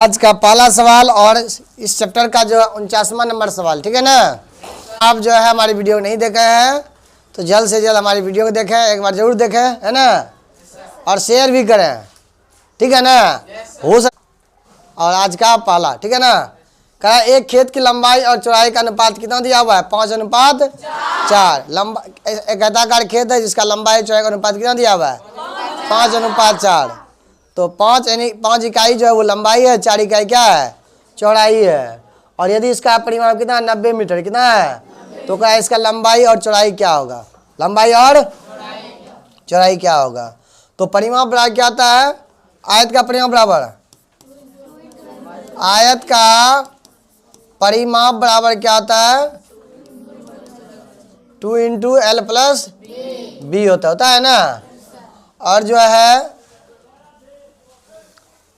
आज का पहला सवाल और इस चैप्टर का जो 49वां नंबर सवाल, ठीक है ना। आप जो है हमारी वीडियो नहीं देखे हैं तो जल्द से जल्द हमारी वीडियो को देखें, एक बार जरूर देखें, है ना, और शेयर भी करें, ठीक है ना। हो सकता और आज का पहला, ठीक है ना, कहा एक खेत की लंबाई और चौड़ाई का अनुपात कितना दिया हुआ है? 5:4। लंबा एक आयताकार खेत है जिसका लंबाई चौड़ाई का अनुपात कितना दिया हुआ है? 5:4। तो 5 इकाई जो है वो लंबाई है, 4 इकाई क्या है? चौड़ाई है। और यदि इसका परिमाप कितना है? 90 मीटर। कितना है? तो क्या इसका लंबाई और चौड़ाई क्या होगा? लंबाई और चौड़ाई क्या होगा? तो परिमाप बराबर क्या आता है? आयत का परिमाप बराबर, आयत का परिमाप बराबर क्या आता है? 2 × L + B होता है ना। और जो है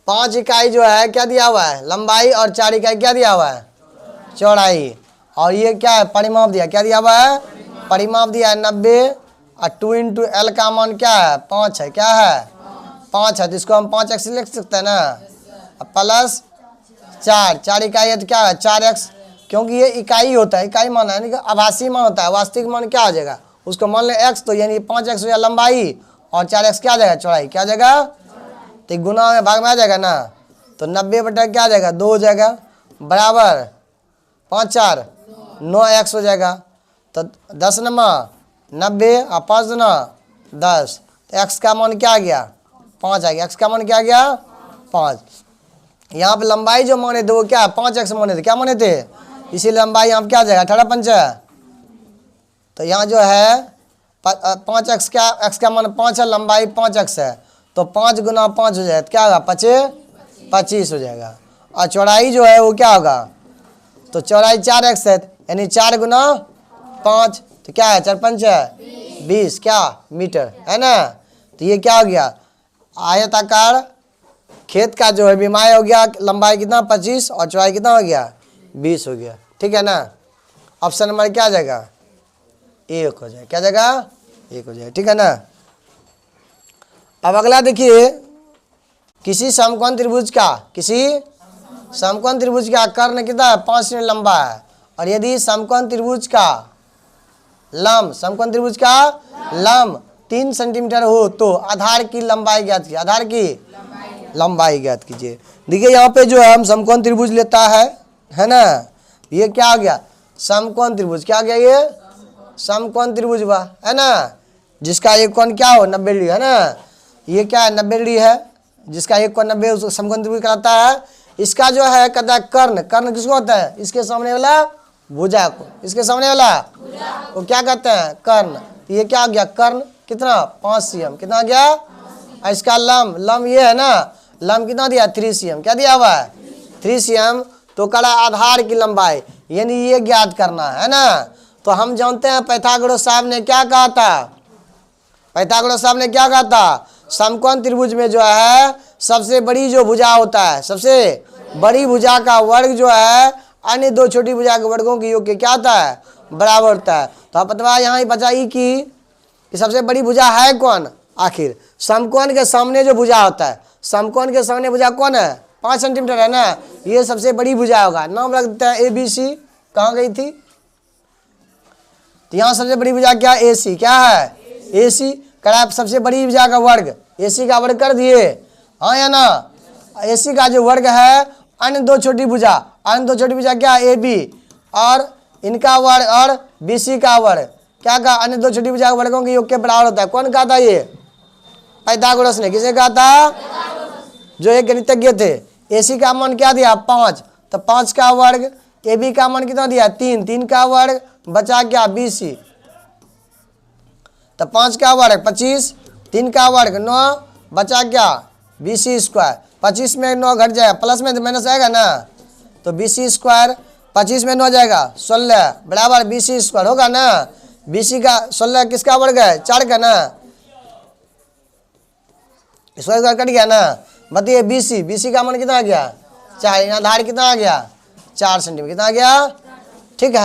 5 इकाई जो है क्या दिया हुआ है? लंबाई, और 4 इकाई क्या दिया हुआ है? चौड़ाई। और ये क्या है? परिमाप दिया, क्या दिया हुआ है? परिमाप दिया है 90, और 2 × L का मान क्या है? 5 है। क्या है? 5 है। तो इसको हम 5x लिख सकते हैं ना, प्लस 4 इकाई है तो क्या है? 4x, क्योंकि ये इकाई होता है, इकाई मान है, आभासी मान होता है। वास्तविक मान क्या आ जाएगा? उसको मान लें x, तो यानी 5x हो जाएगा लंबाई और 4x क्या आ जाएगा? चौड़ाई। क्या आ जाएगा? तो गुना में भाग में आ जाएगा ना, तो 90 बटा क्या आ जाएगा? 2 हो जाएगा, बराबर 5 × 4 9x हो जाएगा। तो 10 × 90 और 5 × 10, तो x का मान क्या आ गया? 5 आ गया। x का मान क्या आ गया? 5। यहाँ पे लंबाई जो माने थे वो क्या है? 5x माने थे। क्या माने थे? इसी लंबाई यहाँ पे क्या आ जाएगा? 18×5 है। तो यहाँ जो है 5x, क्या x का मान 5 है, लंबाई 5x है, तो 5 × 5 हो जाएगा, क्या होगा? 25 हो जाएगा। और चौड़ाई जो है वो क्या होगा? तो चौड़ाई 4x है, यानी 4 × 5, तो क्या है? 4 × 5 है 20, क्या मीटर, है ना। तो ये क्या हो गया? आयताकार खेत का जो है विमाय हो गया, लंबाई कितना? 25, और चौड़ाई कितना हो गया? 20 हो गया, ठीक है ना। ऑप्शन नंबर क्या आ जाएगा? 1 हो जाएगा। क्या जाएगा? 1 हो जाएगा, ठीक है ना। अब अगला देखिए, किसी समकोण त्रिभुज का कर्ण कितना है? 5 सेमी लंबा है, और यदि समकोण त्रिभुज का लंब 3 सेंटीमीटर हो तो आधार की लंबाई ज्ञात कीजिए। आधार की लंबाई ज्ञात कीजिए। देखिए यहाँ पे जो है हम समकोण त्रिभुज लेता है ना। ये क्या हो गया? समकोण त्रिभुज। क्या हो गया? ये समकोण त्रिभुज हुआ, है ना, जिसका एक कोण क्या हो? 90 डिग्री, है ना। ये क्या है? 90 डिग्री है, जिसका एक कोण 90 उसको समकोण त्रिभुज कहलाता है। इसका जो है कहता है कर्ण। कर्ण किसको होता है? इसके सामने वाला भुजा को, इसके सामने वाला वो क्या कहते हैं? कर्ण। तो ये क्या हो गया? कर्ण कितना? 5 cm। कितना हो गया? और इसका लंब ये है ना, लंब कितना दिया? 3 cm। क्या दिया हुआ है? 3 cm। तो कड़ा आधार की लंबाई, यानी ये ज्ञात करना है ना। तो हम जानते हैं पाइथागोरस साहब ने क्या कहा था? पाइथागोरस साहब ने क्या कहा था? समकोण त्रिभुज में जो है सबसे बड़ी जो भुजा होता है, सबसे बड़ी भुजा का वर्ग जो है अन्य 2 छोटी भुजा के वर्गों के योग के क्या होता है? बराबर होता है। तो आप बता यहाँ बचाई कि सबसे बड़ी भुजा है कौन? आखिर समकोण के सामने जो भुजा होता है, समकोण के सामने भुजा कौन है? 5 सेंटीमीटर, है ना। ये सबसे बड़ी भुजा होगा। नाम रख देते हैं ABC। कहाँ गई थी? तो यहाँ सबसे बड़ी भुजा क्या? AC। क्या है? AC। करा सबसे बड़ी भुजा का वर्ग, AC का वर्ग कर दिए, हाँ या ना। AC का जो वर्ग है अन्य 2 छोटी भुजा, अन्य 2 छोटी भुजा क्या? AB, और इनका वर्ग और BC का वर्ग क्या कहा? अन्य 2 छोटी भुजा के वर्गों के योग के बराबर होता है। कौन कहा था? ये पाइथागोरस ने। किसे कहा था? जो एक गणितज्ञ थे। AC का मान क्या दिया? 5, तो 5 का वर्ग। AB का मान कितना दिया? 3 का वर्ग, बचा क्या? BC, तो 5 का वर्ग 25, 3 का वर्ग 9, बचा क्या? BC²। 25 में 9 घट जाएगा, प्लस में तो माइनस आएगा ना, तो BC²। 25 में 9 जाएगा 16, बराबर BC² होगा ना। BC का 16 किसका वर्ग है? 4 का ना, इसका कट गया ना। बताइए BC का मान कितना आ गया? 4। आधार कितना आ गया? 4 सेंटीमीटर। कितना आ गया? ठीक है।